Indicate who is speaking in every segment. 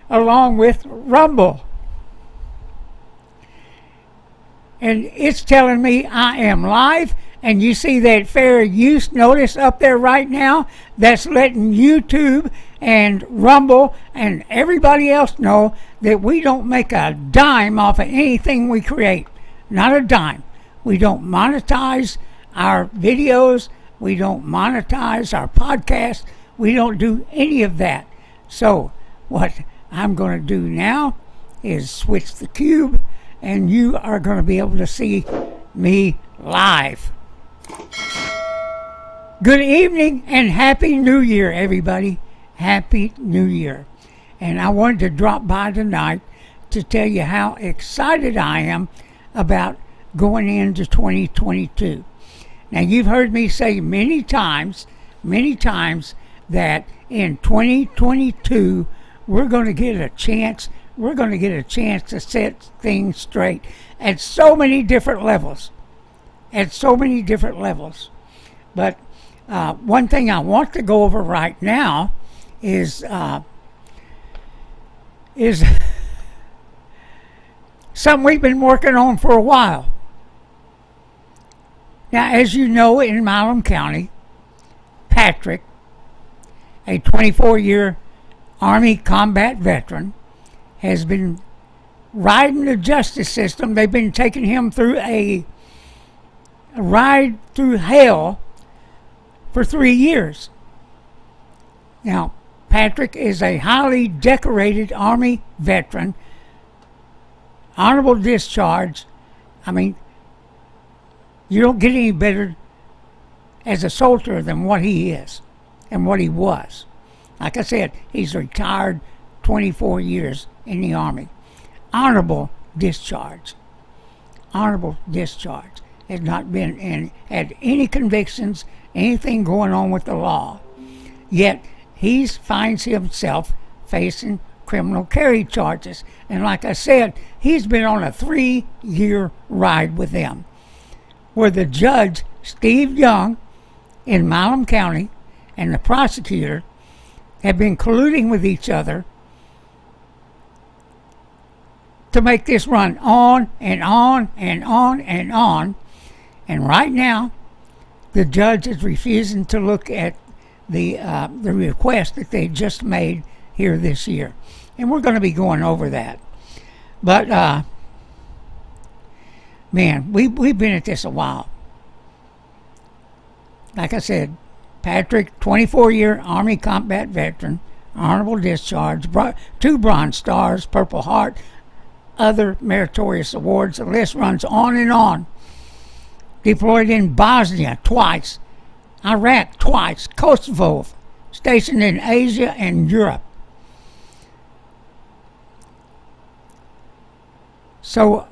Speaker 1: along with Rumble. And it's telling me I am live. And you see that fair use notice up there right now? That's letting YouTube and Rumble and everybody else know that we don't make a dime off of anything we create. Not a dime. We don't monetize our videos. We don't monetize our podcast. We don't do any of that. So what I'm going to do now is switch the cube, and you are going to be able to see me live. Good evening and Happy New Year, everybody. Happy New Year. And I wanted to drop by tonight to tell you how excited I am about going into 2022. Now, you've heard me say many times that in 2022 we're going to get a chance to set things straight at so many different levels. But one thing I want to go over right now is something we've been working on for a while. Now, as you know, in Milam County, Patrick, a 24-year Army combat veteran, has been riding the justice system. They've been taking him through a ride through hell for 3 years. Now, Patrick is a highly decorated Army veteran, honorable discharge. I mean, you don't get any better as a soldier than what he is and what he was. Like I said, he's retired 24 years in the Army. Honorable discharge. Has not been had any convictions, anything going on with the law. Yet he finds himself facing criminal carry charges. And like I said, he's been on a 3-year ride with them, where the judge, Steve Young, in Milam County, and the prosecutor have been colluding with each other to make this run on and on and on and on. And right now, the judge is refusing to look at the request that they just made here this year. And we're going to be going over that. But, man, we've been at this a while. Like I said, Patrick, 24-year Army combat veteran, honorable discharge, 2 Bronze Stars, Purple Heart, other meritorious awards. The list runs on and on. Deployed in Bosnia twice, Iraq twice, Kosovo, stationed in Asia and Europe. So,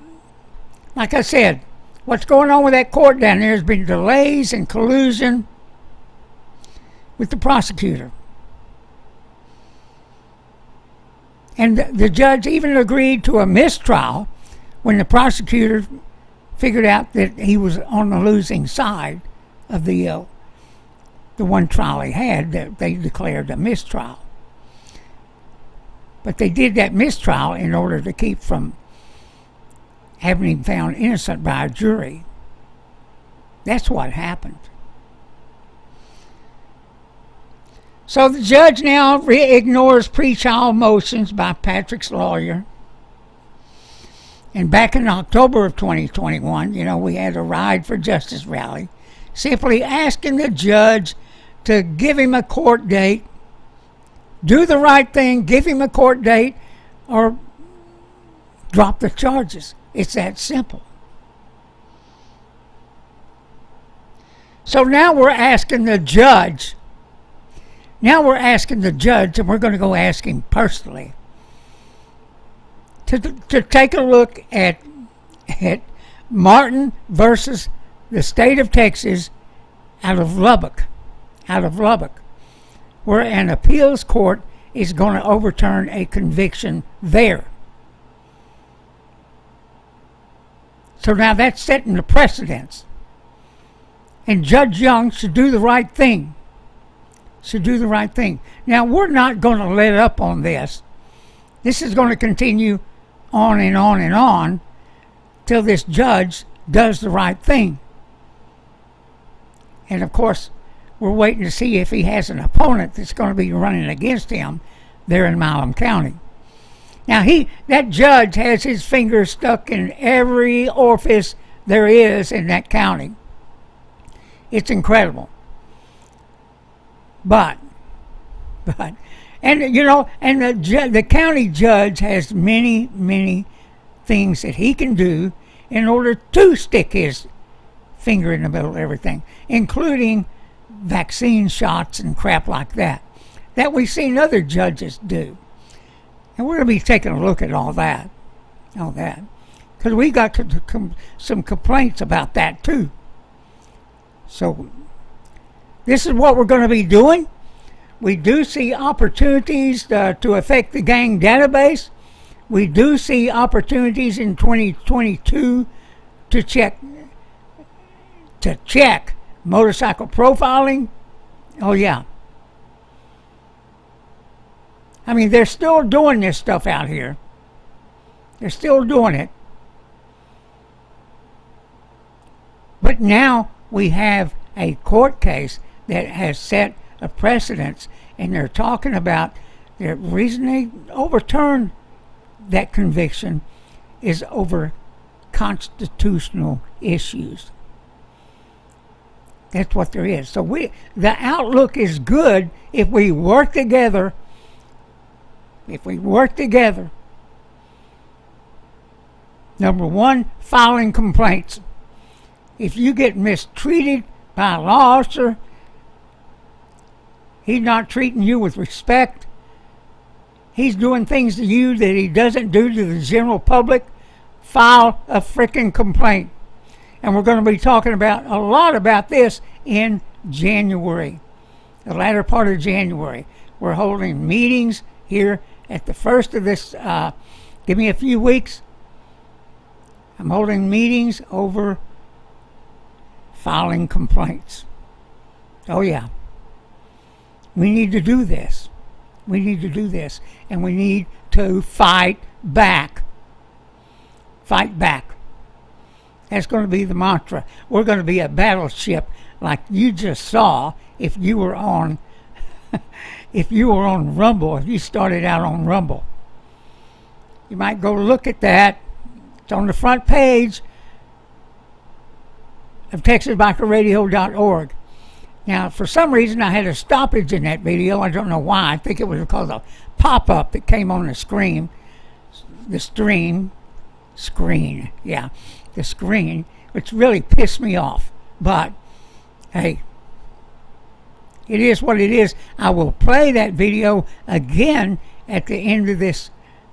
Speaker 1: like I said, what's going on with that court down there has been delays and collusion with the prosecutor. And the judge even agreed to a mistrial when the prosecutor figured out that he was on the losing side of the one trial he had. That they declared a mistrial. But they did that mistrial in order to keep from having him found innocent by a jury. That's what happened. So the judge now ignores pre-trial motions by Patrick's lawyer. And back in October of 2021, we had a Ride for Justice rally, simply asking the judge to give him a court date, do the right thing, give him a court date, or drop the charges. It's that simple. So now we're asking the judge, and we're going to go ask him personally, to take a look at Martin versus the state of Texas out of Lubbock, where an appeals court is going to overturn a conviction there. So now that's setting the precedence. And Judge Young should do the right thing. Now, we're not going to let up on this This is going to continue on and on and on till this judge does the right thing. And of course, we're waiting to see if he has an opponent that's going to be running against him there in Milam County. Now, that judge has his fingers stuck in every orifice there is in that county. It's incredible. But, and you know, and the county judge has many, many things that he can do in order to stick his finger in the middle of everything, including vaccine shots and crap like that we've seen other judges do. And we're going to be taking a look at all that, because we got some complaints about that too. So this is what we're going to be doing. We do see opportunities to affect the gang database. We do see opportunities in 2022 to check motorcycle profiling. Oh yeah. I mean, they're still doing this stuff out here. They're still doing it. But now we have a court case that has set a precedence, and they're talking about the reason they overturned that conviction is over constitutional issues. That's what there is. So the outlook is good if we work together. Number one, filing complaints. If you get mistreated by a law officer, he's not treating you with respect, he's doing things to you that he doesn't do to the general public, file a freaking complaint. And we're going to be talking about a lot about this in January, the latter part of January. We're holding meetings here at the first of this, give me a few weeks. I'm holding meetings over filing complaints. Oh yeah. We need to do this. We need to do this. And we need to fight back. Fight back. That's going to be the mantra. We're going to be a battleship like you just saw if you were on Rumble, if you started out on Rumble. You might go look at that. It's on the front page of TexasBikerRadio.org. Now, for some reason, I had a stoppage in that video. I don't know why. I think it was because of a pop-up that came on the screen, which really pissed me off. But, hey, it is what it is. I will play that video again at the end of this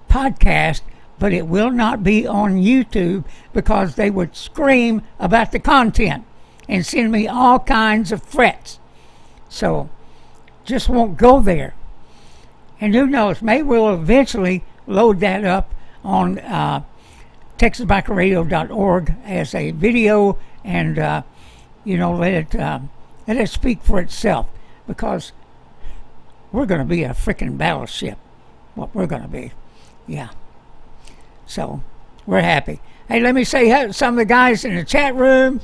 Speaker 1: podcast, but it will not be on YouTube because they would scream about the content and send me all kinds of threats. So, just won't go there. And who knows, maybe we'll eventually load that up on TexasBikerRadio.org as a video and, let it speak for itself, because we're going to be a freaking battleship. What we're going to be. Yeah. So, we're happy. Hey, let me say some of the guys in the chat room.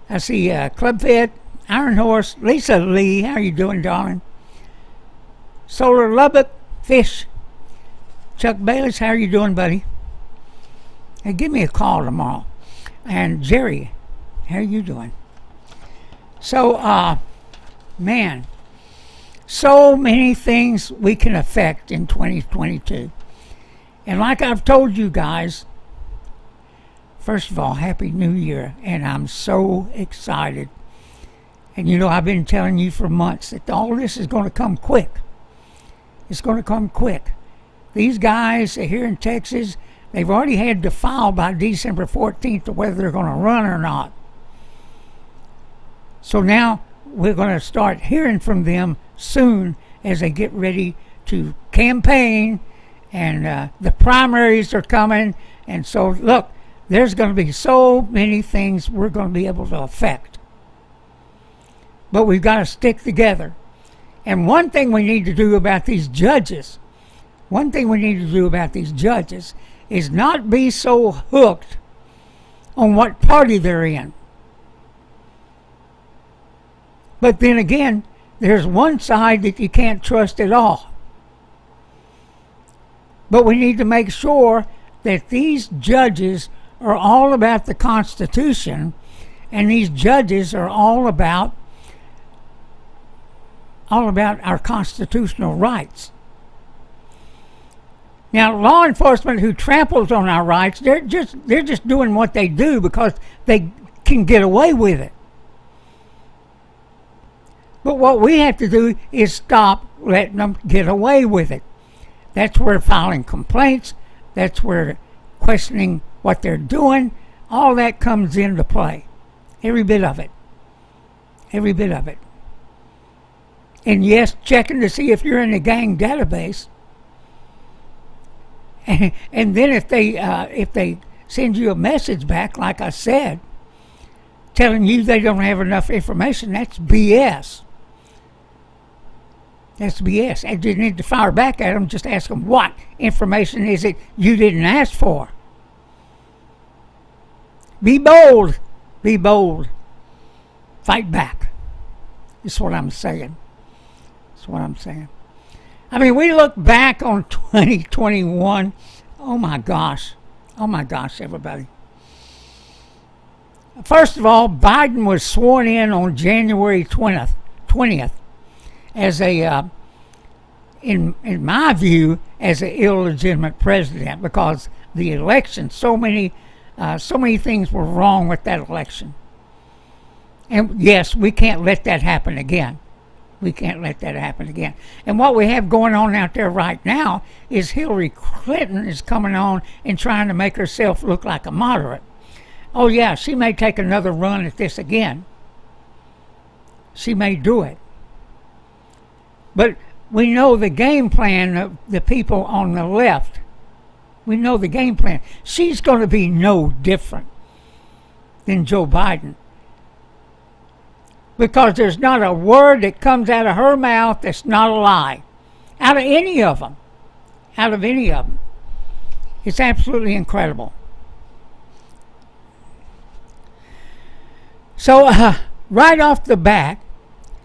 Speaker 1: I see Clubfit, Iron Horse, Lisa Lee. How are you doing, darling? Solar Lubbock, Fish. Chuck Bayless, how are you doing, buddy? Hey, give me a call tomorrow. And Jerry, how are you doing? So, man, so many things we can affect in 2022. And like I've told you guys, first of all, Happy New Year, and I'm so excited. And I've been telling you for months that all this is going to come quick. It's going to come quick. These guys here in Texas, they've already had to file by December 14th to whether they're going to run or not. So now we're going to start hearing from them soon as they get ready to campaign, and the primaries are coming. And so, look, there's going to be so many things we're going to be able to affect. But we've got to stick together. And one thing we need to do about these judges, one thing we need to do about these judges is not be so hooked on what party they're in. But then again, there's one side that you can't trust at all. But we need to make sure that these judges are all about the Constitution, and these judges are all about our constitutional rights. Now, law enforcement who tramples on our rights, they're just doing what they do because they can get away with it. But what we have to do is stop letting them get away with it. That's where filing complaints, that's where questioning what they're doing, all that comes into play. Every bit of it. Every bit of it. And yes, checking to see if you're in the gang database. And then if they send you a message back, like I said, telling you they don't have enough information, that's BS. That's BS. And you need to fire back at them. Just ask them, what information is it you didn't ask for? Be bold. Be bold. Fight back. That's what I'm saying. That's what I'm saying. I mean, we look back on 2021. Oh my gosh. Oh my gosh, everybody. First of all, Biden was sworn in on January 20th as a, in my view, as an illegitimate president, because the election, so many things were wrong with that election. And yes, we can't let that happen again. We can't let that happen again. And what we have going on out there right now is Hillary Clinton is coming on and trying to make herself look like a moderate. Oh yeah, she may take another run at this again. She may do it. But we know the game plan of the people on the left. We know the game plan. She's going to be no different than Joe Biden. Because there's not a word that comes out of her mouth that's not a lie. Out of any of them. Out of any of them. It's absolutely incredible. So, right off the bat,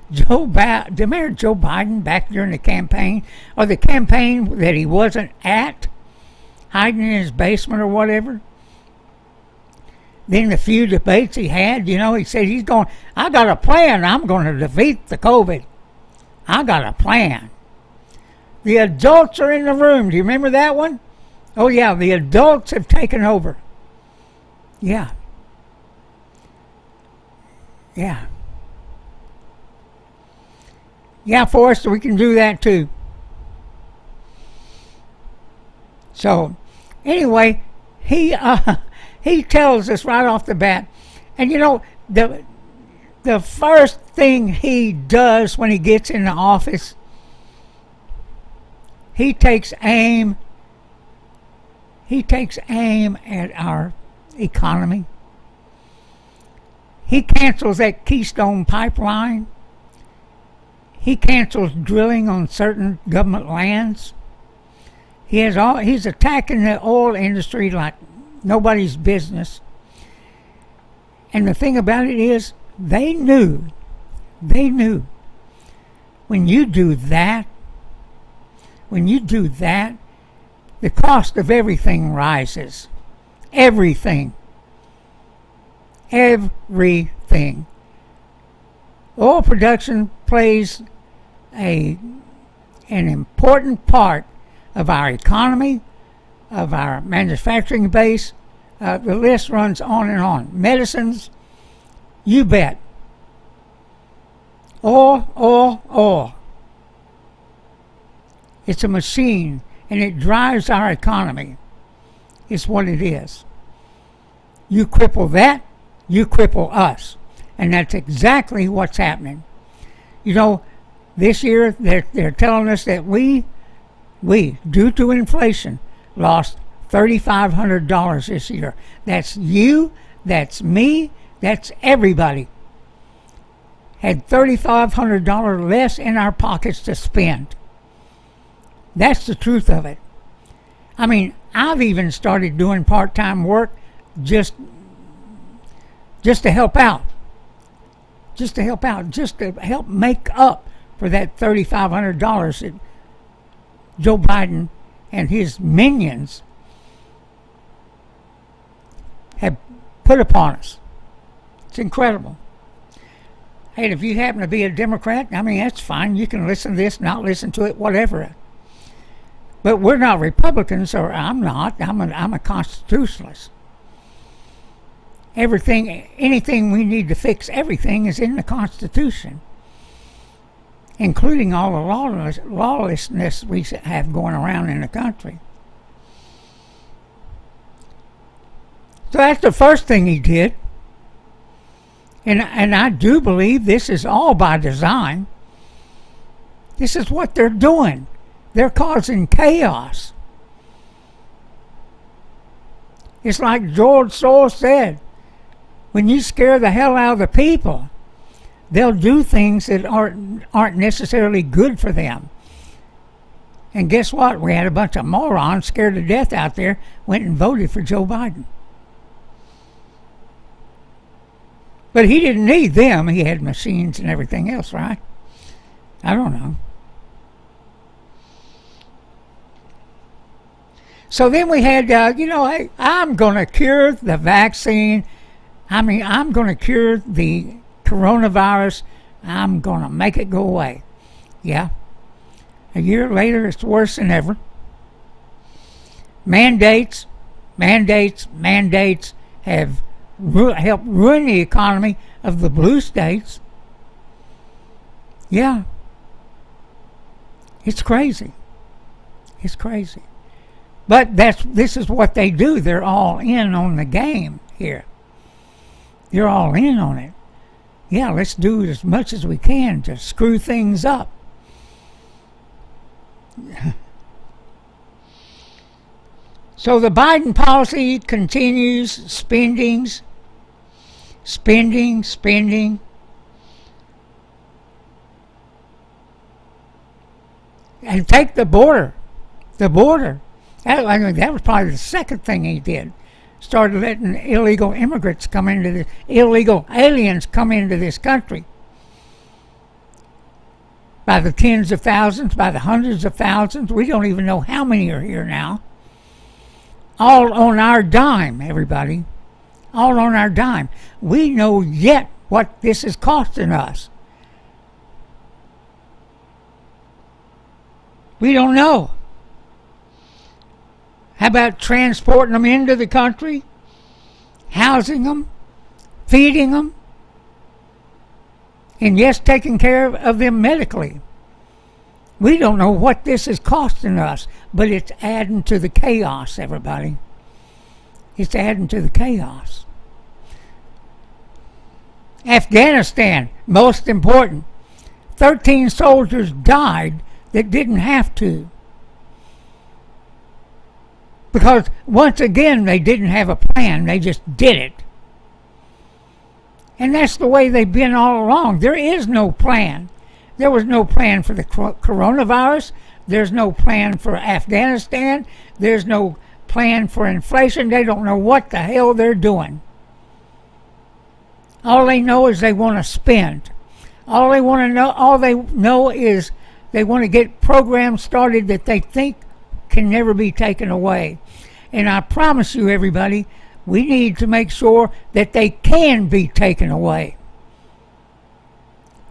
Speaker 1: remember Joe Biden back during the campaign? Or the campaign that he wasn't at? Hiding in his basement or whatever? Then the few debates he had, he said I got a plan. I'm going to defeat the COVID. I got a plan. The adults are in the room. Do you remember that one? Oh, yeah, the adults have taken over. Yeah. Yeah. Yeah, Forrest, we can do that too. So, anyway, he tells us right off the bat. And the first thing he does when he gets in the office, he takes aim at our economy. He cancels that Keystone pipeline. He cancels drilling on certain government lands. He's attacking the oil industry like nobody's business. And the thing about it is, they knew when you do that, the cost of everything rises. Everything. Oil production plays an important part of our economy, of our manufacturing base. The list runs on and on. Medicines, you bet. Oil. It's a machine, and it drives our economy. It's what it is. You cripple that, you cripple us. And that's exactly what's happening. This year they're telling us that we, due to inflation, lost $3,500 this year. That's you, that's me, that's everybody. Had $3,500 less in our pockets to spend. That's the truth of it. I mean, I've even started doing part-time work just to help out. Just to help out. Just to help make up for that $3,500 that Joe Biden and his minions have put upon us. It's incredible. And if you happen to be a Democrat, I mean, that's fine. You can listen to this, not listen to it, whatever. But we're not Republicans, or I'm not. I'm a constitutionalist. Anything we need to fix, everything is in the Constitution, including all the lawlessness we have going around in the country. So that's the first thing he did. And I do believe this is all by design. This is what they're doing. They're causing chaos. It's like George Soros said, when you scare the hell out of the people, they'll do things that aren't necessarily good for them. And guess what? We had a bunch of morons scared to death out there, went and voted for Joe Biden. But he didn't need them. He had machines and everything else, right? I don't know. So then we had, hey, I'm going to cure the vaccine. I'm going to cure the coronavirus. I'm going to make it go away. Yeah. A year later, it's worse than ever. Mandates have helped ruin the economy of the blue states. Yeah. It's crazy. It's crazy. But this is what they do. They're all in on the game here. They're all in on it. Yeah, let's do as much as we can to screw things up. So the Biden policy continues spending. And take the border. That was probably the second thing he did. Started letting illegal aliens come into this country. By the tens of thousands, by the hundreds of thousands. We don't even know how many are here now. All on our dime, everybody. All on our dime. We know yet what this is costing us. We don't know. How about transporting them into the country, housing them, feeding them, and yes, taking care of them medically? We don't know what this is costing us, but it's adding to the chaos, everybody. It's adding to the chaos. Afghanistan, most important. 13 soldiers died that didn't have to. Because, once again, they didn't have a plan. They just did it. And that's the way they've been all along. There is no plan. There was no plan for the coronavirus. There's no plan for Afghanistan. There's no plan for inflation. They don't know what the hell they're doing. All they know is they want to spend. All they know is they want to get programs started that they think can never be taken away. And I promise you, everybody, we need to make sure that they can be taken away.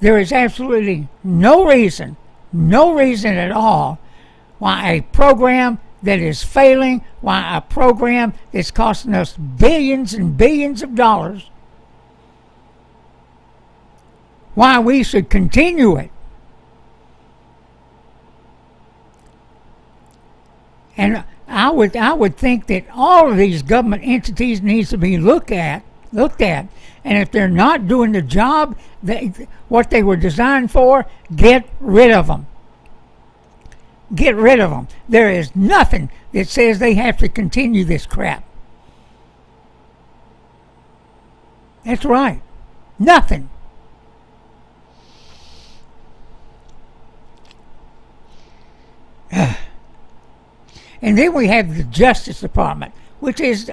Speaker 1: There is absolutely no reason at all why a program that is failing, why a program that's costing us billions and billions of dollars, why we should continue it. And I would think that all of these government entities needs to be looked at, and if they're not doing the job what they were designed for, get rid of them. Get rid of them. There is nothing that says they have to continue this crap. That's right. Nothing. And then we have the Justice Department, which is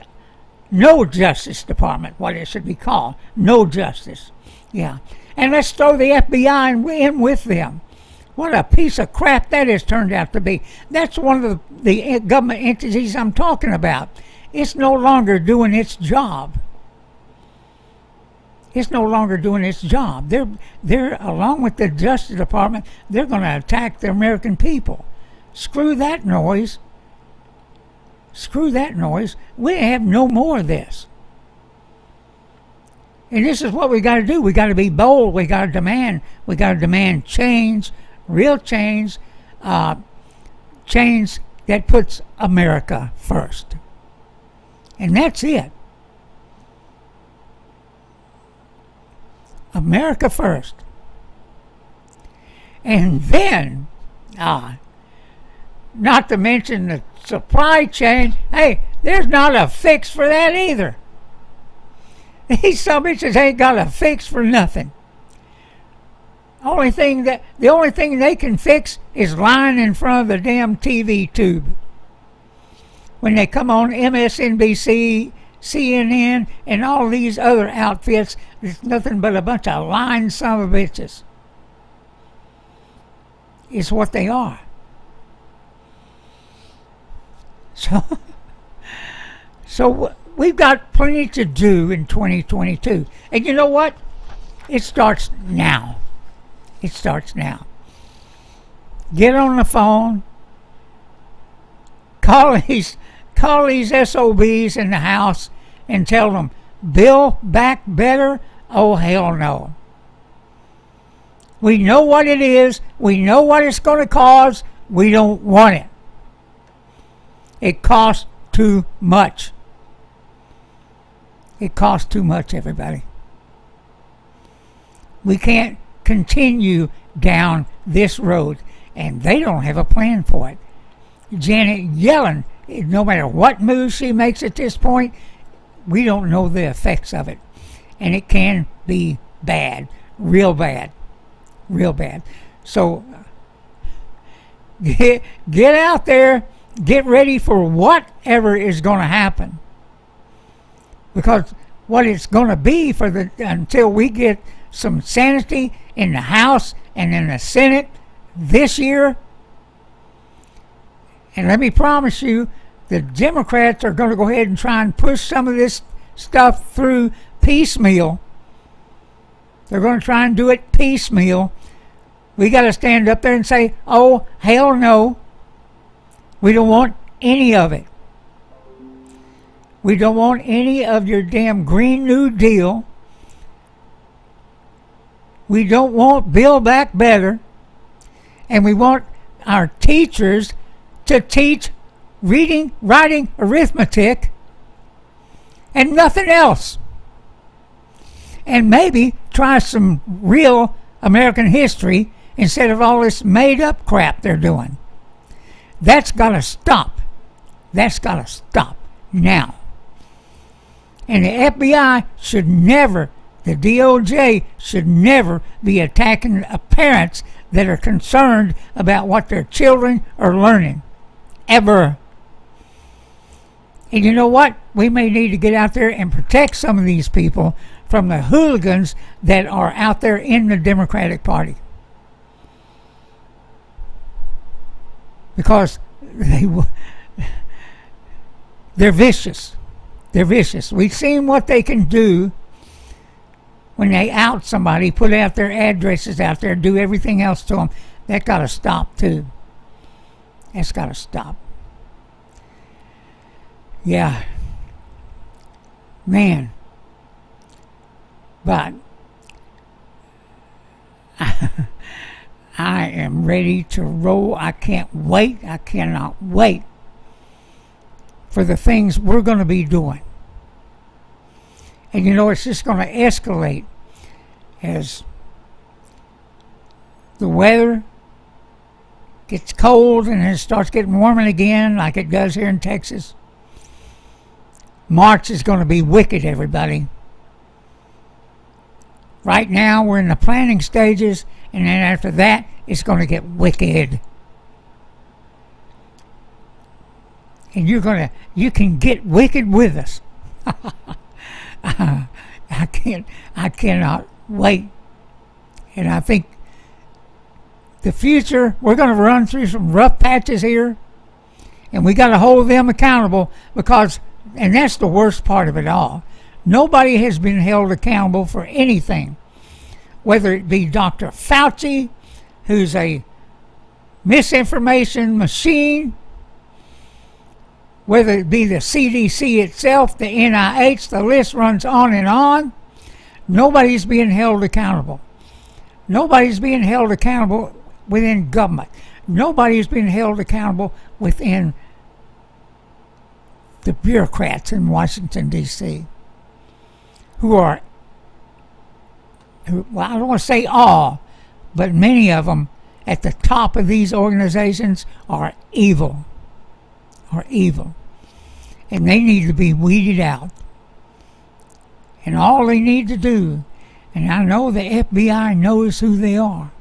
Speaker 1: no Justice Department, what it should be called. No justice. Yeah. And let's throw the FBI in with them. What a piece of crap that has turned out to be. That's one of the government entities I'm talking about. It's no longer doing its job. It's no longer doing its job. They're along with the Justice Department, they're going to attack the American people. Screw that noise. Screw that noise. We have no more of this. And this is what we got to do. We got to be bold. We got to demand. We got to demand change, real change, change that puts America first. And that's it. America first. And then, not to mention the supply chain. Hey, there's not a fix for that either. These some bitches ain't got a fix for nothing. The only thing they can fix is lying in front of the damn TV tube. When they come on MSNBC, CNN, and all these other outfits, it's nothing but a bunch of lying son of bitches. It's what they are. So we've got plenty to do in 2022. And you know what? It starts now. It starts now. Get on the phone. Call these SOBs in the House and tell them, Build Back Better? Oh, hell no. We know what it is. We know what it's going to cause. We don't want it. It costs too much. It costs too much, everybody. We can't continue down this road, and they don't have a plan for it. Janet Yellen, no matter what move she makes at this point, we don't know the effects of it. And it can be bad, real bad, real bad. So get out there, get ready for whatever is going to happen. Because what it's going to be until we get some sanity in the House and in the Senate this year. And let me promise you, the Democrats are going to go ahead and try and push some of this stuff through piecemeal. They're going to try and do it piecemeal. We got to stand up there and say, oh, hell no. We don't want any of it. We don't want any of your damn Green New Deal. We don't want Build Back Better. And we want our teachers to teach reading, writing, arithmetic, and nothing else. And maybe try some real American history instead of all this made-up crap they're doing. That's got to stop. That's got to stop now. And the FBI should never, the DOJ should never be attacking parents that are concerned about what their children are learning. Ever. And you know what? We may need to get out there and protect some of these people from the hooligans that are out there in the Democratic Party. Because they're vicious. They're vicious. We've seen what they can do when they out somebody, put out their addresses out there, do everything else to them. That got to stop too. That's got to stop. Yeah. Man. But I am ready to roll. I can't wait. I cannot wait for the things we're going to be doing. And you know, it's just going to escalate as the weather gets cold and it starts getting warmer again, like it does here in Texas. March is going to be wicked, everybody. Right now, we're in the planning stages, and then after that, it's going to get wicked. and you can get wicked with us. I cannot wait. And I think the future, we're going to run through some rough patches here, and we got to hold them accountable because, and that's the worst part of it all, nobody has been held accountable for anything, whether it be Dr. Fauci, who's a misinformation machine, whether it be the CDC itself, the NIH, the list runs on and on. Nobody's being held accountable. Nobody's being held accountable within government. Nobody's being held accountable within the bureaucrats in Washington, D.C., well, I don't want to say all, but many of them at the top of these organizations are evil. And they need to be weeded out. And all they need to do, and I know the FBI knows who they are,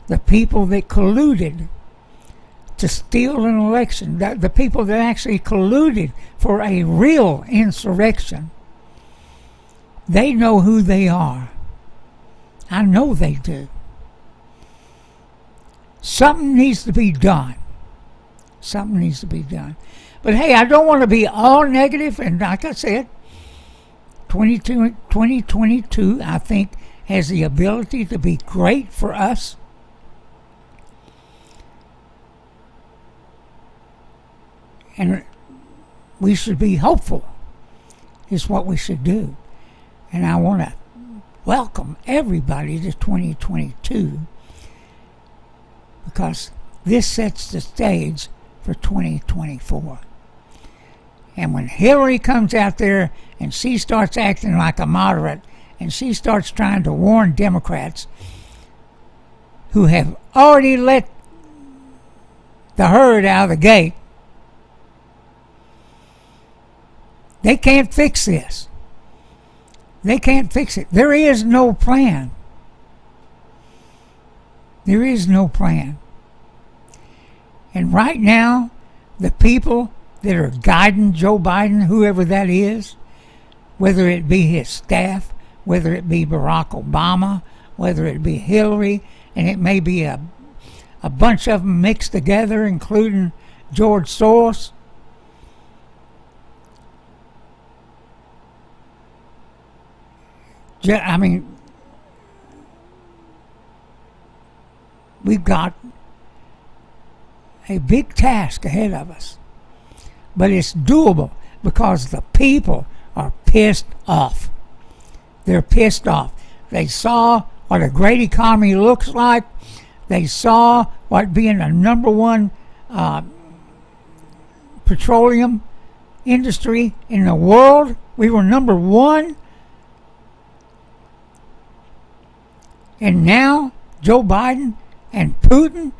Speaker 1: the people that colluded to steal an election, the people that actually colluded for a real insurrection, they know who they are. I know they do. Something needs to be done. Something needs to be done. But hey, I don't want to be all negative, and like I said, 2022, I think, has the ability to be great for us. And we should be hopeful, is what we should do. And I want to welcome everybody to 2022 because this sets the stage for 2024. And when Hillary comes out there and she starts acting like a moderate and she starts trying to warn Democrats who have already let the herd out of the gate, they can't fix this. They can't fix it. There is no plan. There is no plan. And right now, the people that are guiding Joe Biden, whoever that is, whether it be his staff, whether it be Barack Obama, whether it be Hillary, and it may be a bunch of them mixed together, including George Soros. I mean, we've got a big task ahead of us. But it's doable because the people are pissed off. They're pissed off. They saw what a great economy looks like. They saw what being the number one petroleum industry in the world. We were number one. And now Joe Biden and Putin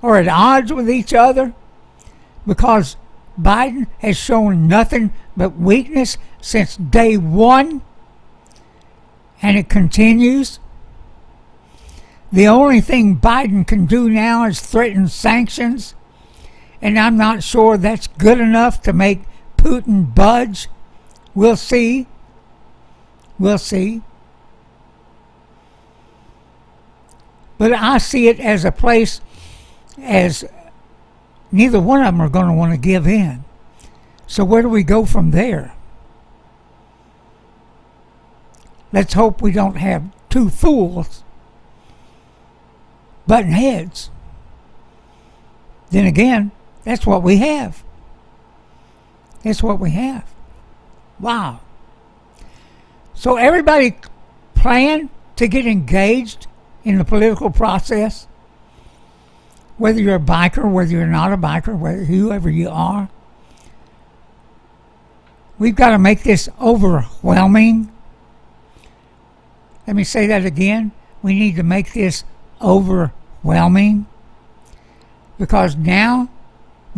Speaker 1: are at odds with each other because Biden has shown nothing but weakness since day one, and it continues. The only thing Biden can do now is threaten sanctions, and I'm not sure that's good enough to make Putin budge. We'll see. We'll see. But I see it as a place as neither one of them are going to want to give in. So where do we go from there? Let's hope we don't have two fools butting heads. Then again, that's what we have. That's what we have. Wow. So everybody plan to get engaged in the political process, whether you're a biker, whether you're not a biker, whether whoever you are. We've got to make this overwhelming. Let me say that again. We need to make this overwhelming because now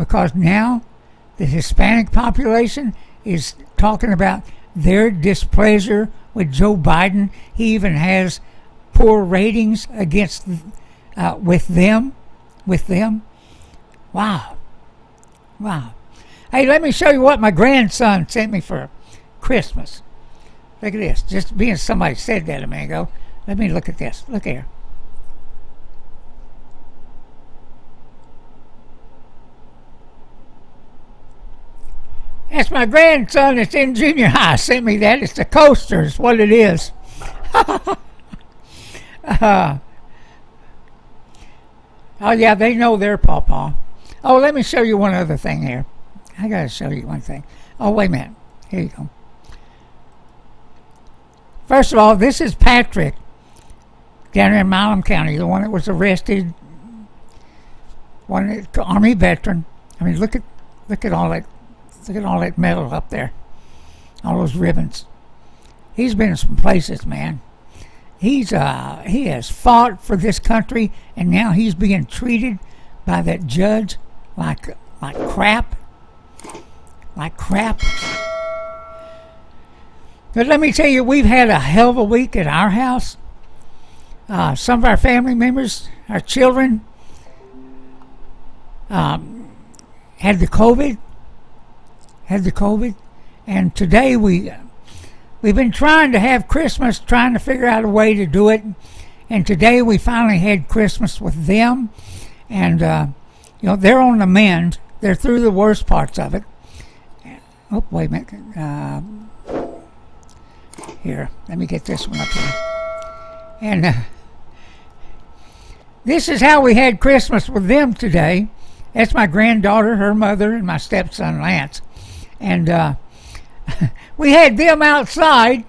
Speaker 1: the Hispanic population is talking about their displeasure with Joe Biden. He even has poor ratings against with them. Wow. Hey, let me show you what my grandson sent me for Christmas. Look at this. Just being somebody said that a minute ago. Let me look at this. Look here. That's my grandson that's in junior high sent me that. It's the coaster. It's what it is. Oh, yeah, they know their pawpaw. Oh, let me show you one other thing here. I got to show you one thing. Oh, wait a minute. Here you go. First of all, this is Patrick down in Milam County, the one that was arrested, Army veteran. I mean, look at all that. Look at all that metal up there. All those ribbons. He's been in some places, man. He has fought for this country, and now he's being treated by that judge like crap. Like crap. But let me tell you, we've had a hell of a week at our house. Some of our family members, our children, had the COVID. And today we've been trying to have Christmas, trying to figure out a way to do it. And today we finally had Christmas with them. And, they're on the mend. They're through the worst parts of it. Oh, wait a minute. Here, let me get this one up here. And this is how we had Christmas with them today. That's my granddaughter, her mother, and my stepson, Lance. And we had them outside,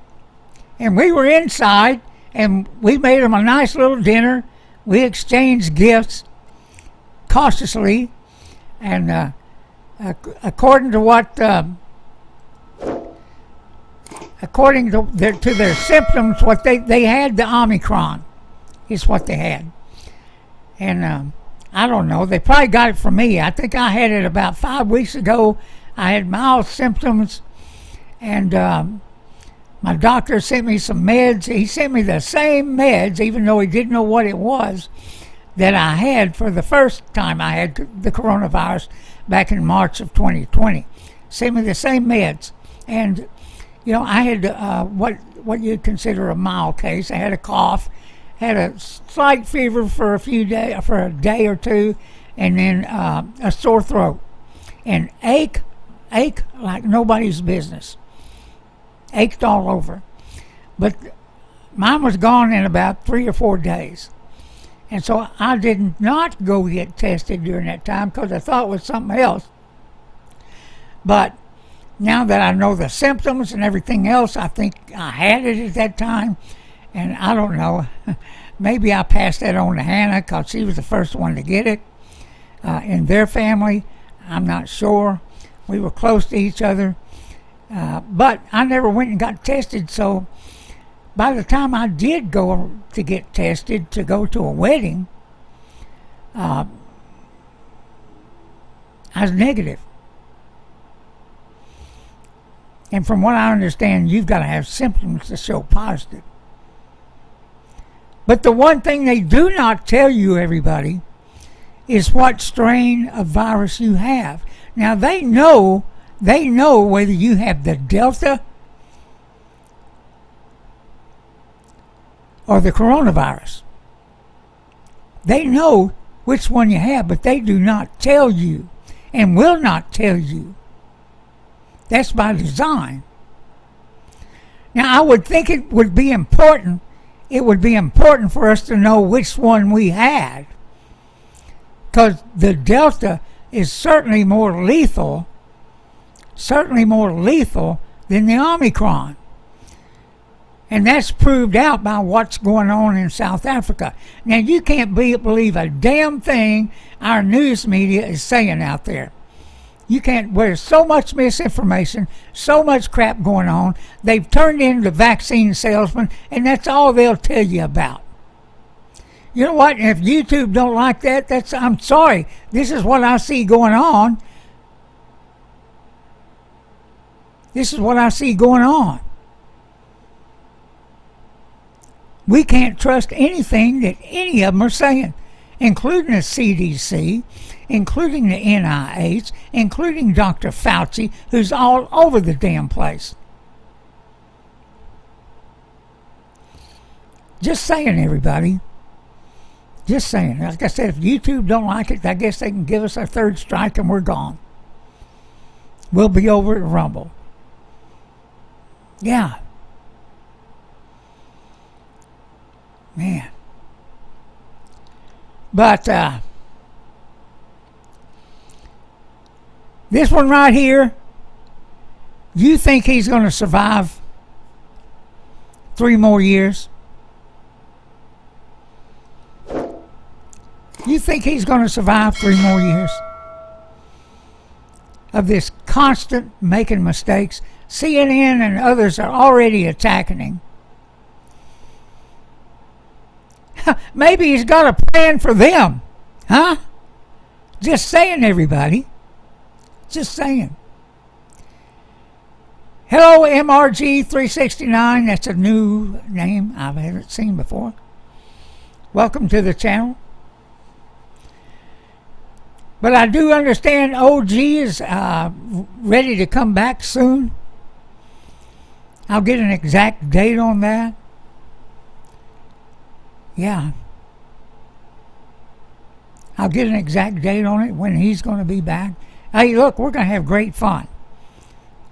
Speaker 1: and we were inside, and we made them a nice little dinner. We exchanged gifts cautiously, and according to their symptoms, what they had the Omicron is what they had. And I don't know, they probably got it from me. I think I had it about 5 weeks ago. I had mild symptoms, and my doctor sent me some meds. He sent me the same meds, even though he didn't know what it was, that I had for the first time I had the coronavirus back in March of 2020. Sent me the same meds. And, I had what you'd consider a mild case. I had a cough, had a slight fever for a day or two, and then a sore throat. And ache like nobody's business. Ached all over. But mine was gone in about 3 or 4 days. And so I did not go get tested during that time because I thought it was something else. But now that I know the symptoms and everything else, I think I had it at that time. And I don't know. Maybe I passed that on to Hannah because she was the first one to get it in their family. I'm not sure. We were close to each other. But I never went and got tested, so by the time I did go to get tested to go to a wedding, I was negative. And from what I understand, you've got to have symptoms to show positive. But the one thing they do not tell you, everybody, is what strain of virus you have. Now they know whether you have the Delta or the coronavirus. They know which one you have, but they do not tell you and will not tell you. That's by design. Now I would think it would be important for us to know which one we had, because the Delta is certainly more lethal than the Omicron. And that's proved out by what's going on in South Africa. Now, you can't believe a damn thing our news media is saying out there. You can't, there's so much misinformation, so much crap going on. They've turned into vaccine salesmen, and that's all they'll tell you about. You know what? If YouTube don't like that, I'm sorry. This is what I see going on. We can't trust anything that any of them are saying. including the CDC, including the NIH, including Dr. Fauci, who's all over the damn place. Just saying, everybody. Just saying. Like I said, if YouTube don't like it, I guess they can give us our third strike and we're gone. We'll be over at Rumble. Yeah. Man. But this one right here, you think he's going to survive 3 more years? You think he's going to survive 3 more years of this constant making mistakes? CNN and others are already attacking him. Maybe he's got a plan for them. Huh? Just saying, everybody. Just saying. Hello, MRG369. That's a new name I haven't seen before. Welcome to the channel. But I do understand OG is ready to come back soon. I'll get an exact date on that. Yeah. I'll get an exact date on it when he's going to be back. Hey, look, we're going to have great fun.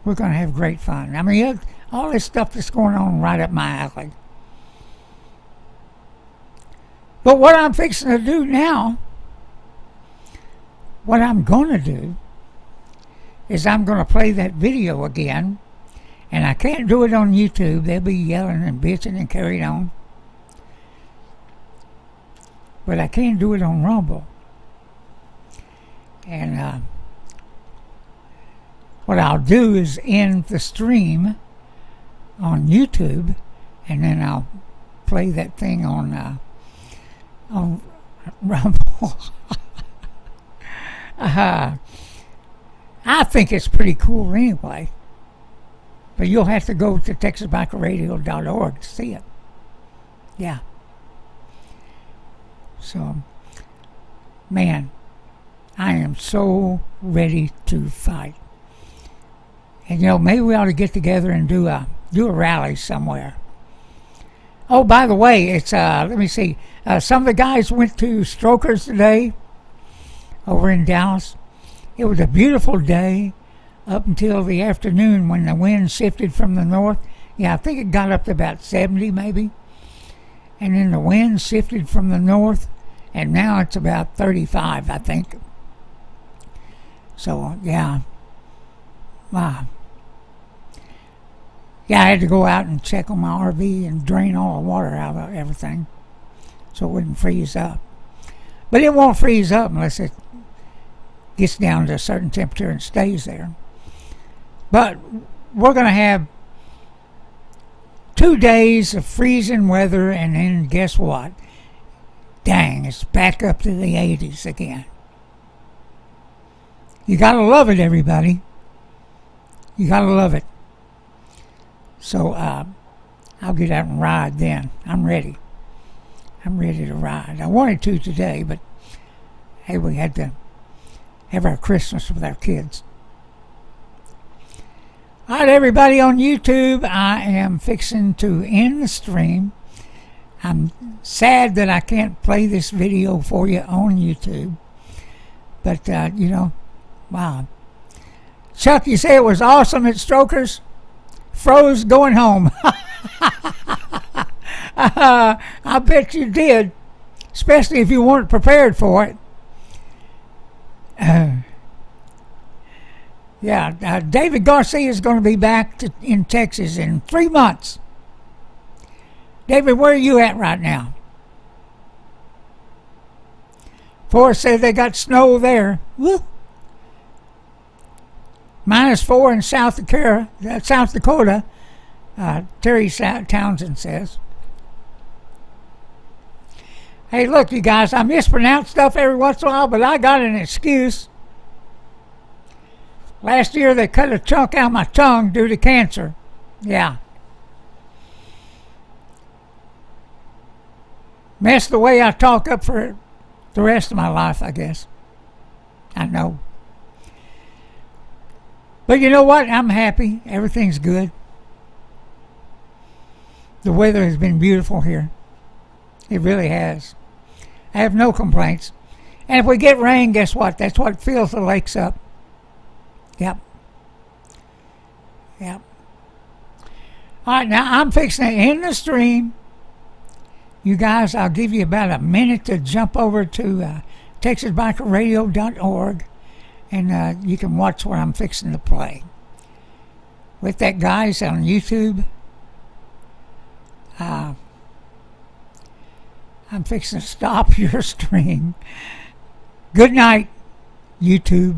Speaker 1: We're going to have great fun. I mean, all this stuff that's going on right up my alley. But what I'm fixing to do now, what I'm going to do is I'm going to play that video again, and I can't do it on YouTube. They'll be yelling and bitching and carrying on. But I can do it on Rumble. And what I'll do is end the stream on YouTube, and then I'll play that thing on Rumble. I think it's pretty cool anyway. But you'll have to go to TexasBikerRadio.org to see it. Yeah. So, man, I am so ready to fight. And you know, maybe we ought to get together and do a rally somewhere. Oh, by the way, it's let me see. Some of the guys went to Strokers today over in Dallas. It was a beautiful day up until the afternoon when the wind shifted from the north. Yeah, I think it got up to about 70 maybe. And then the wind shifted from the north, and now it's about 35, I think. So, yeah. Wow. Yeah, I had to go out and check on my RV and drain all the water out of everything so it wouldn't freeze up. But it won't freeze up unless it gets down to a certain temperature and stays there. But we're going to have 2 days of freezing weather, and then guess what? Dang, it's back up to the 80s again. You gotta love it, everybody. You gotta love it. So I'll get out and ride then. I'm ready. I'm ready to ride. I wanted to today, but hey, we had to have our Christmas with our kids. All right, everybody on YouTube, I am fixing to end the stream. I'm sad that I can't play this video for you on YouTube. But, you know, wow. Chuck, you say it was awesome at Strokers? Froze going home. I bet you did. Especially if you weren't prepared for it. Yeah, David Garcia is going to be back in Texas in 3 months. David, where are you at right now? Forrest said they got snow there. Woo. -4 in South Dakota. Terry Townsend says. Hey, look, you guys, I mispronounce stuff every once in a while, but I got an excuse. Last year they cut a chunk out of my tongue due to cancer. Yeah. Messed the way I talk up for the rest of my life, I guess. I know. But you know what? I'm happy. Everything's good. The weather has been beautiful here. It really has. I have no complaints. And if we get rain, guess what? That's what fills the lakes up. Yep. Yep. All right, now I'm fixing to end the stream. You guys, I'll give you about a minute to jump over to TexasBikerRadio.org, and you can watch what I'm fixing to play. With that, guys, on YouTube, I'm fixing to stop your stream. Good night, YouTube.